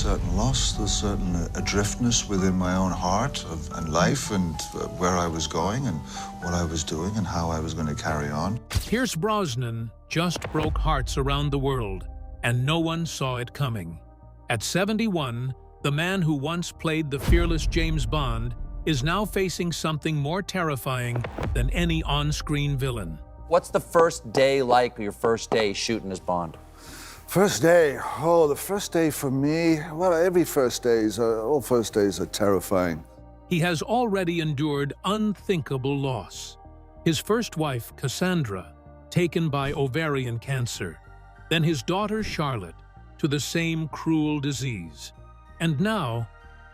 certain loss, there's certain adriftness within my own heart and life and where I was going and what I was doing and how I was going to carry on. Pierce Brosnan just broke hearts around the world, and no one saw it coming. At 71, the man who once played the fearless James Bond is now facing something more terrifying than any on-screen villain. What's the first day like, your first day shooting as Bond? First day, the first day for me, well, all first days are terrifying. He has already endured unthinkable loss. His first wife, Cassandra, taken by ovarian cancer. Then his daughter, Charlotte, to the same cruel disease. And now,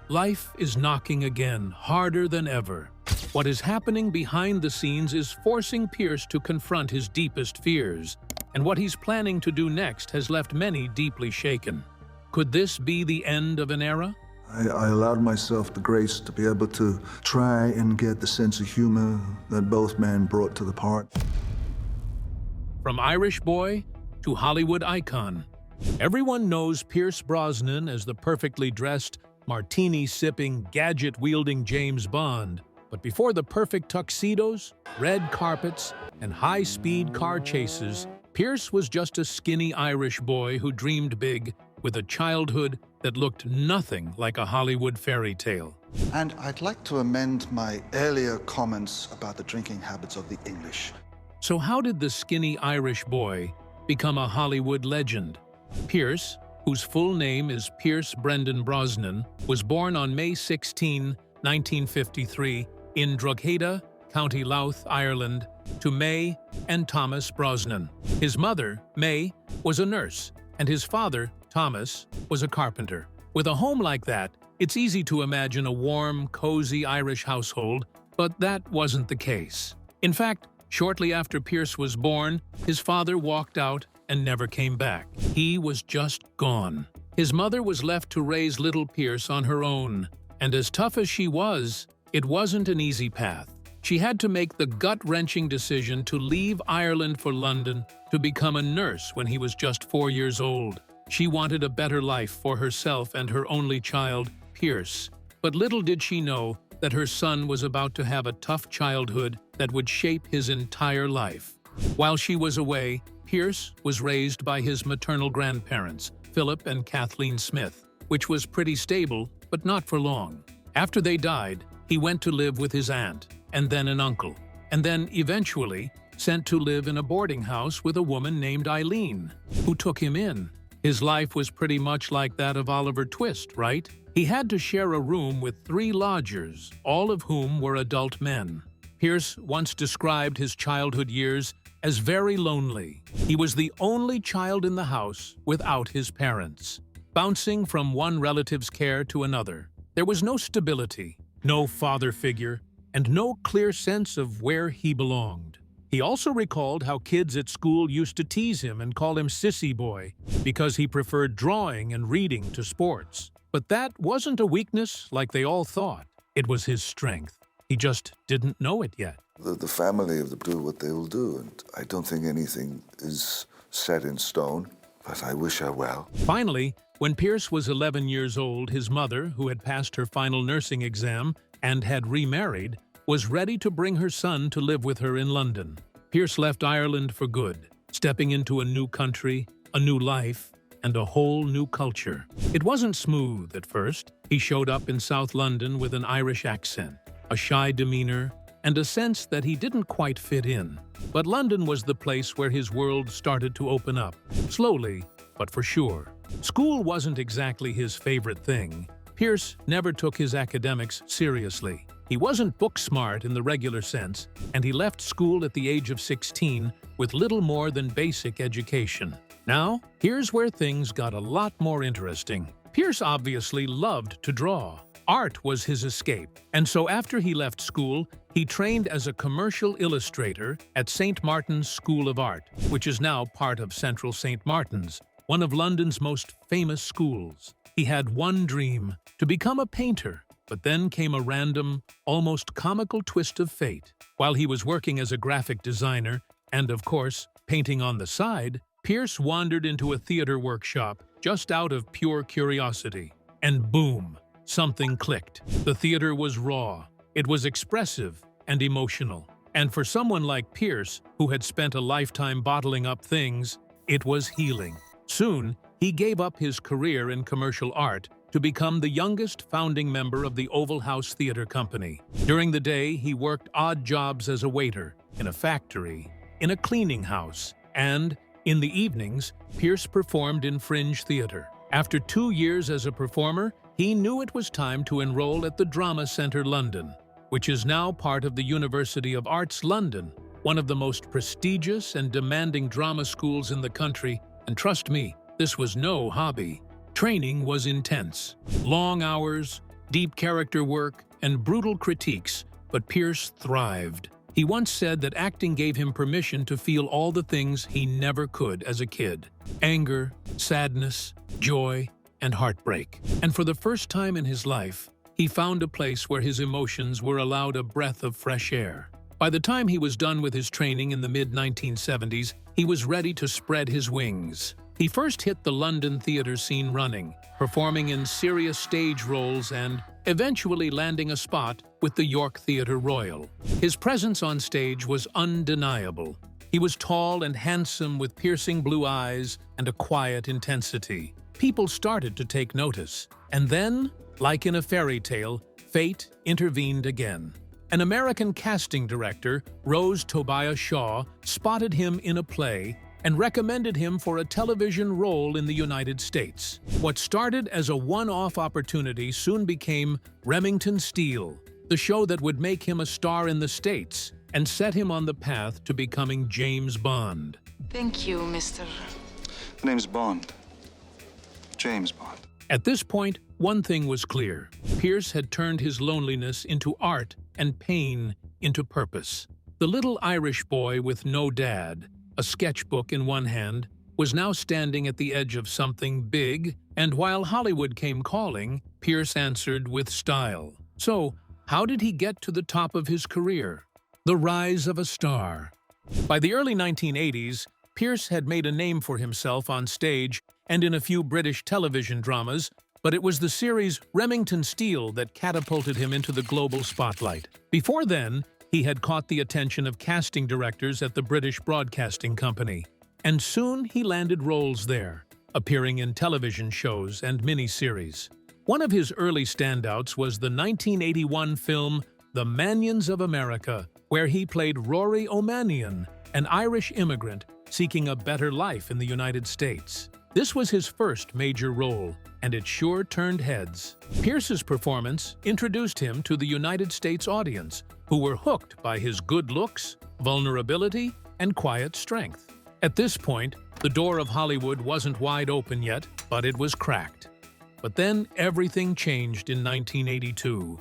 life is knocking again, harder than ever. What is happening behind the scenes is forcing Pierce to confront his deepest fears, and what he's planning to do next has left many deeply shaken. Could this be the end of an era? I allowed myself the grace to be able to try and get the sense of humor that both men brought to the part. From Irish boy to Hollywood icon, everyone knows Pierce Brosnan as the perfectly dressed, martini-sipping, gadget-wielding James Bond. But before the perfect tuxedos, red carpets, and high-speed car chases, Pierce was just a skinny Irish boy who dreamed big with a childhood that looked nothing like a Hollywood fairy tale. And I'd like to amend my earlier comments about the drinking habits of the English. So how did the skinny Irish boy become a Hollywood legend? Pierce, whose full name is Pierce Brendan Brosnan, was born on May 16, 1953, in Drogheda, County Louth, Ireland, to May and Thomas Brosnan. His mother, May, was a nurse, and his father, Thomas, was a carpenter. With a home like that, it's easy to imagine a warm, cozy Irish household, but that wasn't the case. In fact, shortly after Pierce was born, his father walked out and never came back. He was just gone. His mother was left to raise little Pierce on her own, and as tough as she was, it wasn't an easy path. She had to make the gut-wrenching decision to leave Ireland for London to become a nurse when he was just 4 years old. She wanted a better life for herself and her only child, Pierce. But little did she know that her son was about to have a tough childhood that would shape his entire life. While she was away, Pierce was raised by his maternal grandparents, Philip and Kathleen Smith, which was pretty stable, but not for long. After they died, he went to live with his aunt, and then an uncle, and then eventually sent to live in a boarding house with a woman named Eileen, who took him in. His life was pretty much like that of Oliver Twist, right? He had to share a room with 3 lodgers, all of whom were adult men. Pierce once described his childhood years as very lonely. He was the only child in the house without his parents, bouncing from one relative's care to another. There was no stability, no father figure, and no clear sense of where he belonged. He also recalled how kids at school used to tease him and call him sissy boy because he preferred drawing and reading to sports. But that wasn't a weakness like they all thought. It was his strength. He just didn't know it yet. The family will do what they will do, and I don't think anything is set in stone, but I wish her well. Finally, when Pierce was 11 years old, his mother, who had passed her final nursing exam and had remarried, was ready to bring her son to live with her in London. Pierce left Ireland for good, stepping into a new country, a new life, and a whole new culture. It wasn't smooth at first. He showed up in South London with an Irish accent, a shy demeanor, and a sense that he didn't quite fit in. But London was the place where his world started to open up, slowly, but for sure. School wasn't exactly his favorite thing. Pierce never took his academics seriously. He wasn't book smart in the regular sense, and he left school at the age of 16 with little more than basic education. Now, here's where things got a lot more interesting. Pierce obviously loved to draw. Art was his escape, and so after he left school, he trained as a commercial illustrator at St. Martin's School of Art, which is now part of Central St. Martin's, one of London's most famous schools. He had one dream, to become a painter, but then came a random, almost comical twist of fate. While he was working as a graphic designer, and of course, painting on the side, Pierce wandered into a theater workshop just out of pure curiosity. And boom, something clicked. The theater was raw. It was expressive and emotional. And for someone like Pierce, who had spent a lifetime bottling up things, it was healing. Soon, he gave up his career in commercial art to become the youngest founding member of the Oval House Theater Company. During the day, he worked odd jobs as a waiter, in a factory, in a cleaning house, and, in the evenings, Pierce performed in fringe theater. After 2 years as a performer, he knew it was time to enroll at the Drama Centre London, which is now part of the University of Arts London, one of the most prestigious and demanding drama schools in the country, and trust me, this was no hobby. Training was intense. Long hours, deep character work, and brutal critiques, but Pierce thrived. He once said that acting gave him permission to feel all the things he never could as a kid: anger, sadness, joy, and heartbreak. And for the first time in his life, he found a place where his emotions were allowed a breath of fresh air. By the time he was done with his training in the mid-1970s, he was ready to spread his wings. He first hit the London theater scene running, performing in serious stage roles and eventually landing a spot with the York Theatre Royal. His presence on stage was undeniable. He was tall and handsome with piercing blue eyes and a quiet intensity. People started to take notice. And then, like in a fairy tale, fate intervened again. An American casting director, Rose Tobias Shaw, spotted him in a play and recommended him for a television role in the United States. What started as a one-off opportunity soon became Remington Steele, the show that would make him a star in the States and set him on the path to becoming James Bond. Thank you, Mr. The name's Bond. James Bond. At this point, one thing was clear. Pierce had turned his loneliness into art and pain into purpose. The little Irish boy with no dad, a sketchbook in one hand, was now standing at the edge of something big, and while Hollywood came calling, Pierce answered with style. So, how did he get to the top of his career? The rise of a star. By the early 1980s, Pierce had made a name for himself on stage and in a few British television dramas, but it was the series Remington Steele that catapulted him into the global spotlight. Before then, he had caught the attention of casting directors at the British Broadcasting Company, and soon he landed roles there, appearing in television shows and miniseries. One of his early standouts was the 1981 film The Manions of America, where he played Rory O'Manion, an Irish immigrant seeking a better life in the United States. This was his first major role, and it sure turned heads. Pierce's performance introduced him to the United States audience, who were hooked by his good looks, vulnerability, and quiet strength. At this point, the door of Hollywood wasn't wide open yet, but it was cracked. But then everything changed in 1982.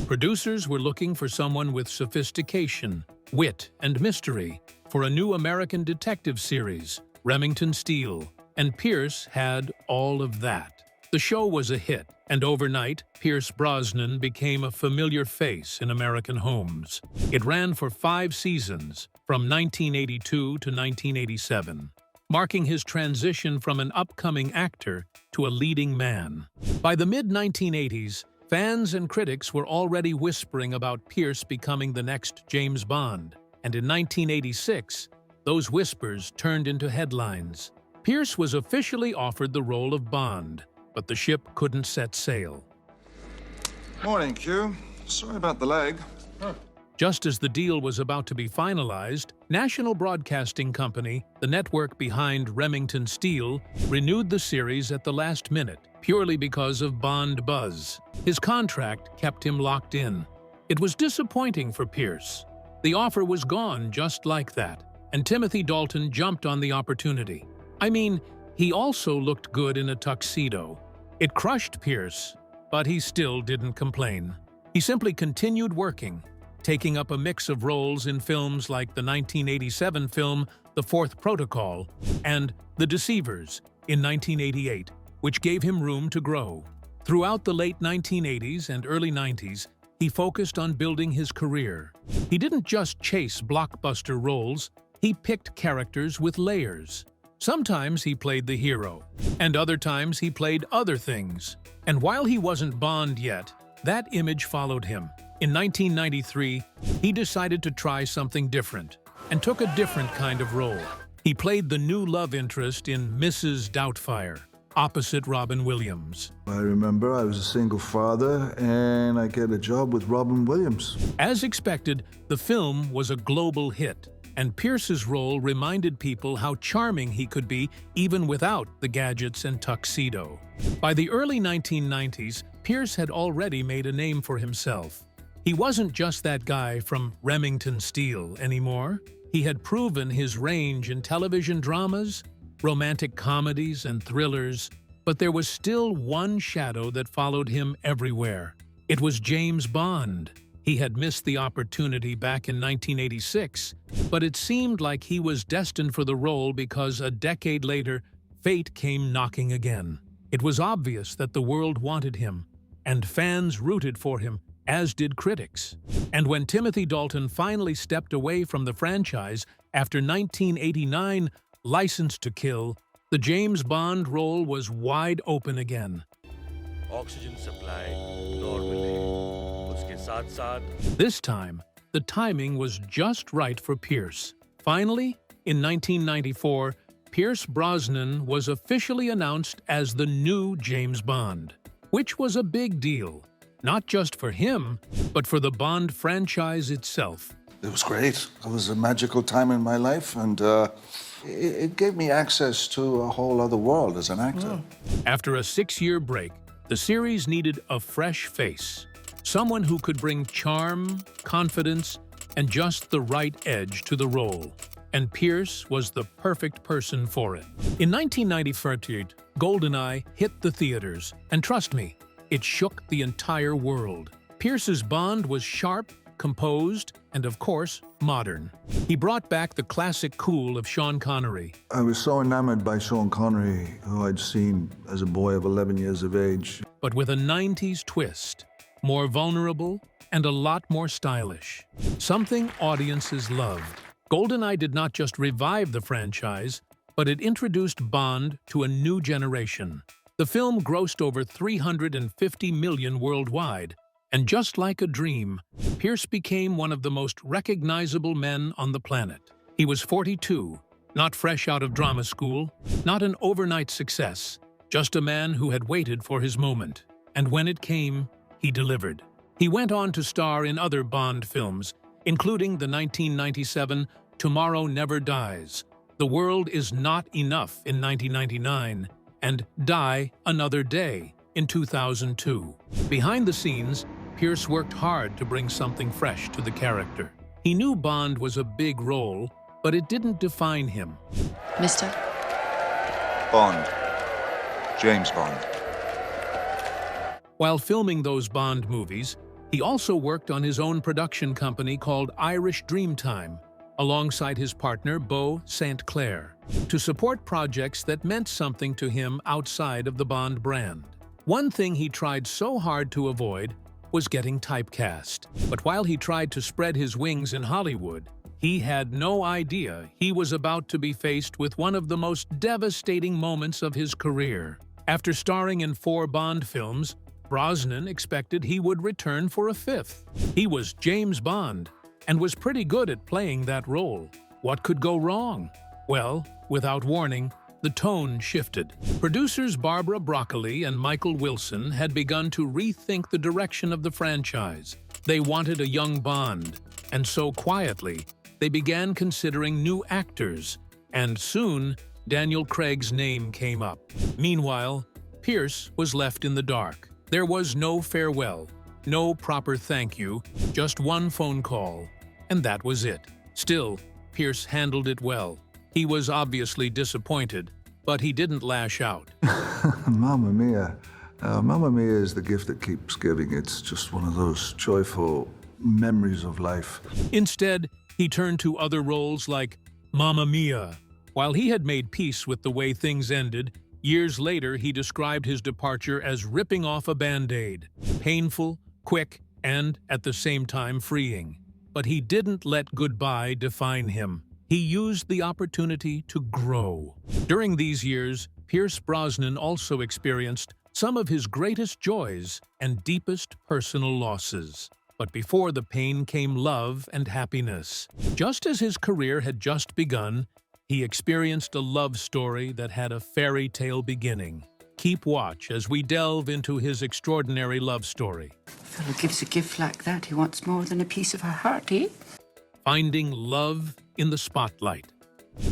Producers were looking for someone with sophistication, wit, and mystery for a new American detective series, Remington Steele, and Pierce had all of that. The show was a hit, and overnight, Pierce Brosnan became a familiar face in American homes. It ran for 5 seasons, from 1982 to 1987, marking his transition from an upcoming actor to a leading man. By the mid-1980s, fans and critics were already whispering about Pierce becoming the next James Bond, and in 1986, those whispers turned into headlines. Pierce was officially offered the role of Bond, but the ship couldn't set sail. Morning, Q. Sorry about the leg. Just as the deal was about to be finalized, National Broadcasting Company, the network behind Remington Steele, renewed the series at the last minute, purely because of Bond buzz. His contract kept him locked in. It was disappointing for Pierce. The offer was gone just like that, and Timothy Dalton jumped on the opportunity. I mean, he also looked good in a tuxedo. It crushed Pierce, but he still didn't complain. He simply continued working, taking up a mix of roles in films like the 1987 film The Fourth Protocol and The Deceivers in 1988, which gave him room to grow. Throughout the late 1980s and early 90s, he focused on building his career. He didn't just chase blockbuster roles, he picked characters with layers. Sometimes he played the hero, and other times he played other things. And while he wasn't Bond yet, that image followed him. In 1993, he decided to try something different and took a different kind of role. He played the new love interest in Mrs. Doubtfire, opposite Robin Williams. I remember I was a single father and I get a job with Robin Williams. As expected, the film was a global hit, and Pierce's role reminded people how charming he could be even without the gadgets and tuxedo. By the early 1990s, Pierce had already made a name for himself. He wasn't just that guy from Remington Steele anymore. He had proven his range in television dramas, romantic comedies, and thrillers, but there was still one shadow that followed him everywhere. It was James Bond. He had missed the opportunity back in 1986, but it seemed like he was destined for the role because a decade later, fate came knocking again. It was obvious that the world wanted him, and fans rooted for him, as did critics. And when Timothy Dalton finally stepped away from the franchise after 1989, License to Kill, the James Bond role was wide open again. Oxygen supply normally. Uske saath-saath. This time, the timing was just right for Pierce. Finally, in 1994, Pierce Brosnan was officially announced as the new James Bond, which was a big deal, not just for him, but for the Bond franchise itself. It was great. It was a magical time in my life, and it gave me access to a whole other world as an actor. After a 6-year break, the series needed a fresh face, someone who could bring charm, confidence, and just the right edge to the role. And Pierce was the perfect person for it. In 1994, GoldenEye hit the theaters, and trust me, it shook the entire world. Pierce's Bond was sharp, composed, and of course, modern. He brought back the classic cool of Sean Connery. I was so enamored by Sean Connery, who I'd seen as a boy of 11 years of age. But with a 90s twist, more vulnerable and a lot more stylish. Something audiences loved. GoldenEye did not just revive the franchise, but it introduced Bond to a new generation. The film grossed over $350 million worldwide, and just like a dream, Pierce became one of the most recognizable men on the planet. He was 42, not fresh out of drama school, not an overnight success, just a man who had waited for his moment. And when it came, he delivered. He went on to star in other Bond films, including the 1997 Tomorrow Never Dies, The World Is Not Enough in 1999, and Die Another Day in 2002. Behind the scenes, Pierce worked hard to bring something fresh to the character. He knew Bond was a big role, but it didn't define him. Mister? Bond. James Bond. While filming those Bond movies, he also worked on his own production company called Irish Dreamtime, alongside his partner Beau St. Clair, to support projects that meant something to him outside of the Bond brand. One thing he tried so hard to avoid was getting typecast. But while he tried to spread his wings in Hollywood, he had no idea he was about to be faced with one of the most devastating moments of his career. After starring in 4 Bond films, Brosnan expected he would return for a 5th. He was James Bond, and was pretty good at playing that role. What could go wrong? Well, without warning, the tone shifted. Producers Barbara Broccoli and Michael Wilson had begun to rethink the direction of the franchise. They wanted a young Bond, and so quietly, they began considering new actors, and soon, Daniel Craig's name came up. Meanwhile, Pierce was left in the dark. There was no farewell, no proper thank you, just one phone call, and that was it. Still, Pierce handled it well. He was obviously disappointed, but he didn't lash out. Mamma Mia. Mamma Mia is the gift that keeps giving. It's just one of those joyful memories of life. Instead, he turned to other roles like Mamma Mia. While he had made peace with the way things ended, years later he described his departure as ripping off a Band-Aid. Painful, quick, and, at the same time, freeing. But he didn't let goodbye define him. he used the opportunity to grow. During these years, Pierce Brosnan also experienced some of his greatest joys and deepest personal losses. But before the pain came love and happiness. Just as his career had just begun, he experienced a love story that had a fairy tale beginning. Keep watch as we delve into his extraordinary love story. Fellow gives a gift like that, he wants more than a piece of her heart, eh? Finding love in the spotlight.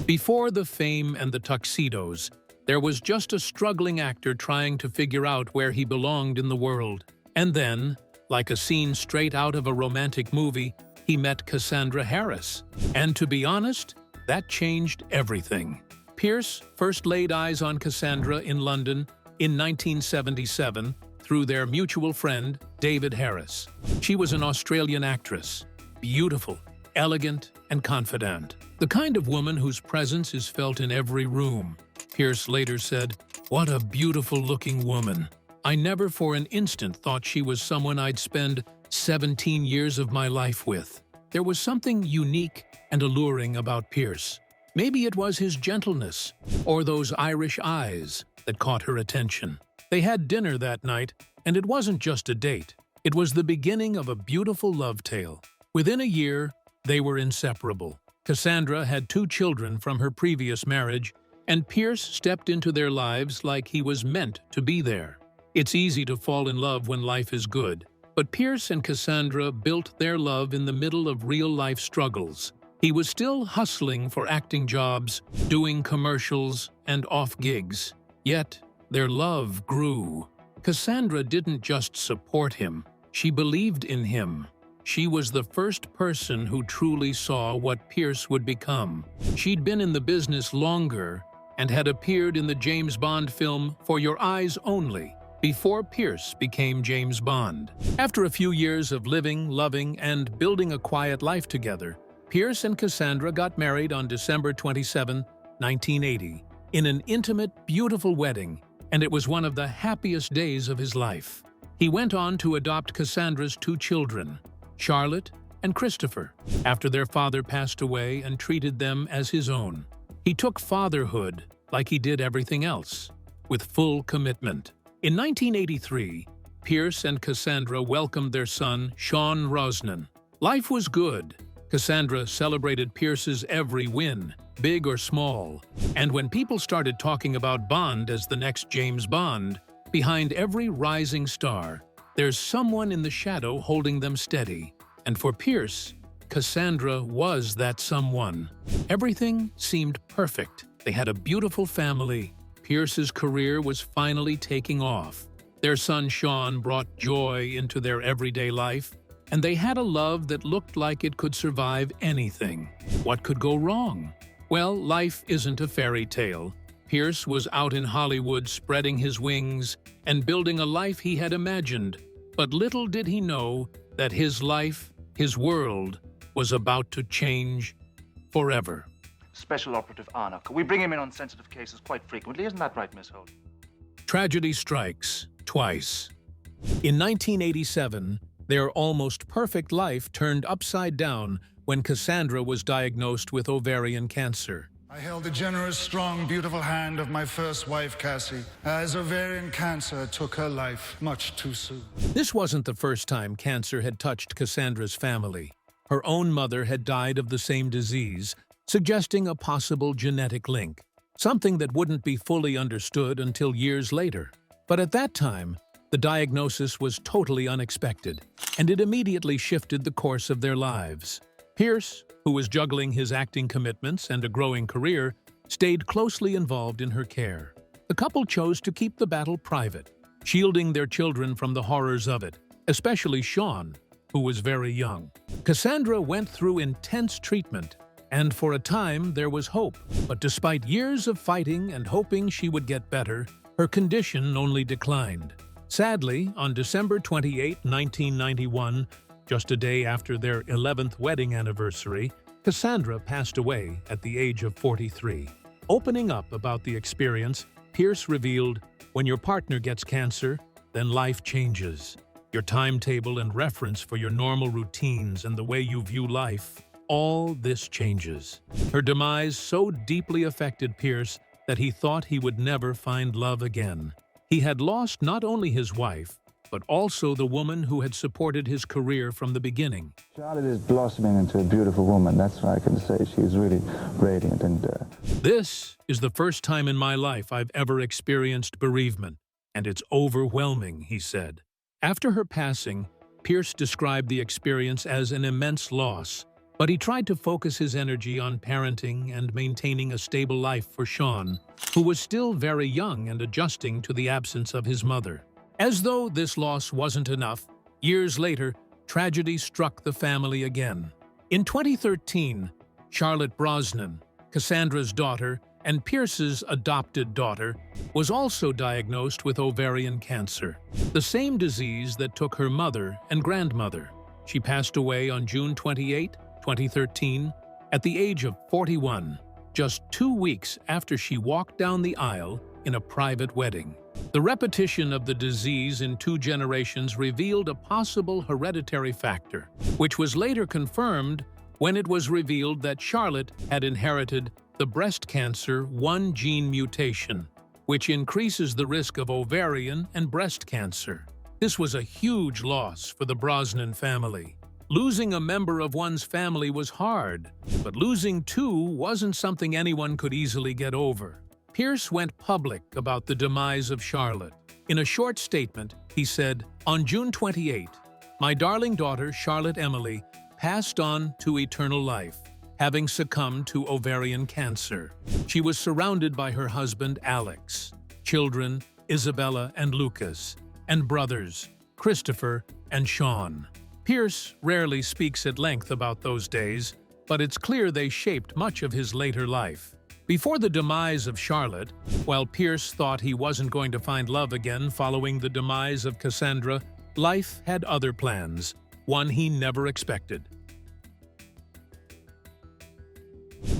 Before the fame and the tuxedos, there was just a struggling actor trying to figure out where he belonged in the world. And then, like a scene straight out of a romantic movie, he met Cassandra Harris. And to be honest, that changed everything. Pierce first laid eyes on Cassandra in London in 1977 through their mutual friend, David Harris. She was an Australian actress, beautiful, elegant, and confident. The kind of woman whose presence is felt in every room. Pierce later said, "What a beautiful-looking woman. I never for an instant thought she was someone I'd spend 17 years of my life with." There was something unique and alluring about Pierce. Maybe it was his gentleness, or those Irish eyes that caught her attention. They had dinner that night, and it wasn't just a date. It was the beginning of a beautiful love tale. Within a year, they were inseparable. Cassandra had 2 children from her previous marriage, and Pierce stepped into their lives like he was meant to be there. It's easy to fall in love when life is good, but Pierce and Cassandra built their love in the middle of real-life struggles. He was still hustling for acting jobs, doing commercials, and off gigs. Yet, their love grew. Cassandra didn't just support him, she believed in him. She was the first person who truly saw what Pierce would become. She'd been in the business longer and had appeared in the James Bond film For Your Eyes Only before Pierce became James Bond. After a few years of living, loving, and building a quiet life together, Pierce and Cassandra got married on December 27, 1980, in an intimate, beautiful wedding, and it was one of the happiest days of his life. He went on to adopt Cassandra's 2 children, Charlotte and Christopher, after their father passed away and treated them as his own. He took fatherhood, like he did everything else, with full commitment. In 1983, Pierce and Cassandra welcomed their son, Sean Brosnan. Life was good. Cassandra celebrated Pierce's every win, big or small. And when people started talking about Bond as the next James Bond, behind every rising star, there's someone in the shadow holding them steady. And for Pierce, Cassandra was that someone. Everything seemed perfect. They had a beautiful family. Pierce's career was finally taking off. Their son Sean brought joy into their everyday life, and they had a love that looked like it could survive anything. What could go wrong? Well, life isn't a fairy tale. Pierce was out in Hollywood spreading his wings and building a life he had imagined, but little did he know that his life, his world, was about to change forever. Special Operative Arnock. We bring him in on sensitive cases quite frequently, isn't that right, Miss Holt? Tragedy strikes twice. In 1987, their almost perfect life turned upside down when Cassandra was diagnosed with ovarian cancer. I held the generous, strong, beautiful hand of my first wife, Cassie, as ovarian cancer took her life much too soon. This wasn't the first time cancer had touched Cassandra's family. Her own mother had died of the same disease, suggesting a possible genetic link, something that wouldn't be fully understood until years later. But at that time, the diagnosis was totally unexpected, and it immediately shifted the course of their lives. Pierce, who was juggling his acting commitments and a growing career, stayed closely involved in her care. The couple chose to keep the battle private, shielding their children from the horrors of it, especially Sean, who was very young. Cassandra went through intense treatment, and for a time there was hope. But despite years of fighting and hoping she would get better, her condition only declined. Sadly, on December 28, 1991, just a day after their 11th wedding anniversary, Cassandra passed away at the age of 43. Opening up about the experience, Pierce revealed, "When your partner gets cancer, then life changes. Your timetable and reference for your normal routines and the way you view life all this changes. Her demise so deeply affected Pierce that he thought he would never find love again. He had lost not only his wife, but also the woman who had supported his career from the beginning. Charlotte is blossoming into a beautiful woman. That's what I can say. She's really radiant. This is the first time in my life I've ever experienced bereavement, and it's overwhelming, he said. After her passing, Pierce described the experience as an immense loss, but he tried to focus his energy on parenting and maintaining a stable life for Sean, who was still very young and adjusting to the absence of his mother. As though this loss wasn't enough, years later, tragedy struck the family again. In 2013, Charlotte Brosnan, Cassandra's daughter and Pierce's adopted daughter, was also diagnosed with ovarian cancer, the same disease that took her mother and grandmother. She passed away on June 28, 2013, at the age of 41, just 2 weeks after she walked down the aisle in a private wedding. The repetition of the disease in 2 generations revealed a possible hereditary factor, which was later confirmed when it was revealed that Charlotte had inherited the breast cancer 1 gene mutation, which increases the risk of ovarian and breast cancer. This was a huge loss for the Brosnan family. Losing a member of one's family was hard, but losing 2 wasn't something anyone could easily get over. Pierce went public about the demise of Charlotte. In a short statement, he said, "On June 28, my darling daughter, Charlotte Emily, passed on to eternal life, having succumbed to ovarian cancer. She was surrounded by her husband, Alex, children, Isabella and Lucas, and brothers, Christopher and Sean." Pierce rarely speaks at length about those days, but it's clear they shaped much of his later life. Before the demise of Charlotte, while Pierce thought he wasn't going to find love again following the demise of Cassandra, life had other plans, one he never expected.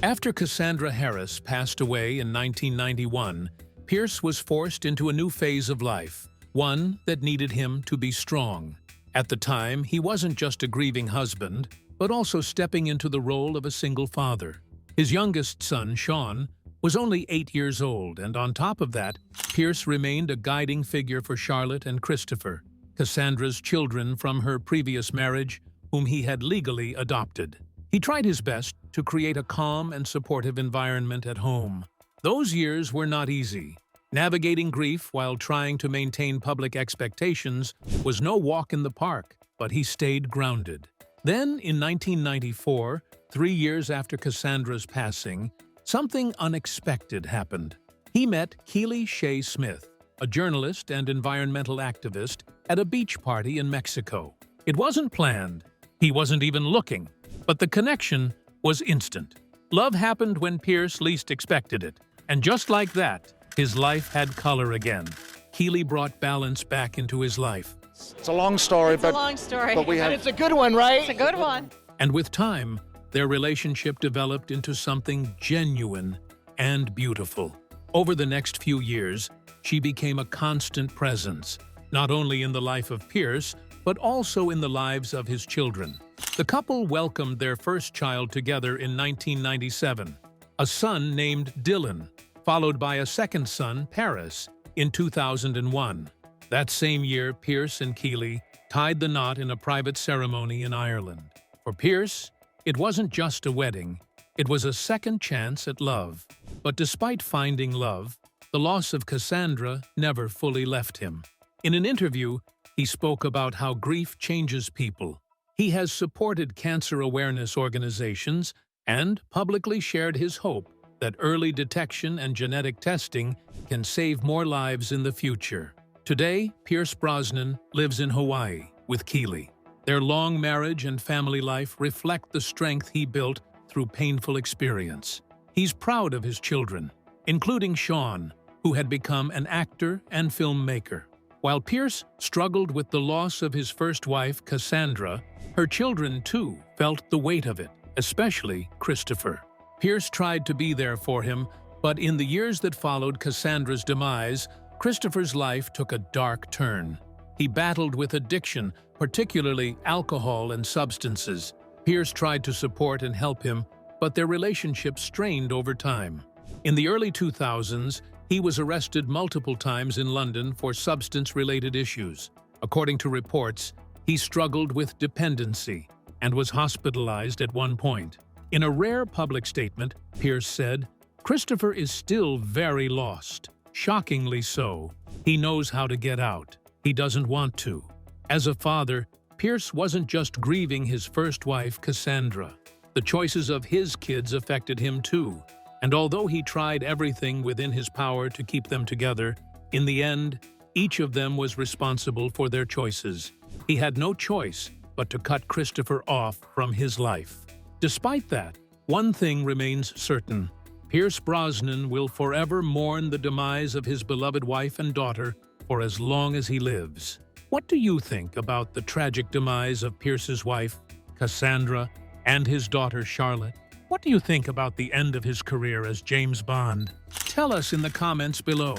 After Cassandra Harris passed away in 1991, Pierce was forced into a new phase of life, one that needed him to be strong. At the time, he wasn't just a grieving husband, but also stepping into the role of a single father. His youngest son, Sean, was only 8 years old, and on top of that, Pierce remained a guiding figure for Charlotte and Christopher, Cassandra's children from her previous marriage, whom he had legally adopted. He tried his best to create a calm and supportive environment at home. Those years were not easy. Navigating grief while trying to maintain public expectations was no walk in the park, but he stayed grounded. Then, in 1994, 3 years after Cassandra's passing, something unexpected happened. He met Keely Shea Smith, a journalist and environmental activist, at a beach party in Mexico. It wasn't planned. He wasn't even looking. But the connection was instant. Love happened when Pierce least expected it. And just like that, his life had color again. Keely brought balance back into his life. It's a long story, It's a long story. but we have... It's a good one, right? It's a good one. And with time, their relationship developed into something genuine and beautiful. Over the next few years, she became a constant presence, not only in the life of Pierce, but also in the lives of his children. The couple welcomed their first child together in 1997, a son named Dylan, followed by a second son, Paris, in 2001. That same year, Pierce and Keely tied the knot in a private ceremony in Ireland. For Pierce, it wasn't just a wedding, it was a second chance at love. But despite finding love, the loss of Cassandra never fully left him. In an interview, he spoke about how grief changes people. He has supported cancer awareness organizations and publicly shared his hope that early detection and genetic testing can save more lives in the future. Today, Pierce Brosnan lives in Hawaii with Keely. Their long marriage and family life reflect the strength he built through painful experience. He's proud of his children, including Sean, who had become an actor and filmmaker. While Pierce struggled with the loss of his first wife, Cassandra, her children, too, felt the weight of it, especially Christopher. Pierce tried to be there for him, but in the years that followed Cassandra's demise, Christopher's life took a dark turn. He battled with addiction, particularly alcohol and substances. Pierce tried to support and help him, but their relationship strained over time. In the early 2000s, he was arrested multiple times in London for substance-related issues. According to reports, he struggled with dependency and was hospitalized at one point. In a rare public statement, Pierce said, "Christopher is still very lost. Shockingly so. He knows how to get out. He doesn't want to." As a father, Pierce wasn't just grieving his first wife, Cassandra. The choices of his kids affected him too. And although he tried everything within his power to keep them together, in the end, each of them was responsible for their choices. He had no choice but to cut Christopher off from his life. Despite that, one thing remains certain. Pierce Brosnan will forever mourn the demise of his beloved wife and daughter for as long as he lives. What do you think about the tragic demise of Pierce's wife, Cassandra, and his daughter, Charlotte? What do you think about the end of his career as James Bond? Tell us in the comments below.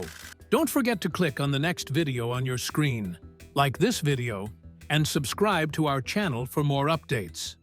Don't forget to click on the next video on your screen, like this video, and subscribe to our channel for more updates.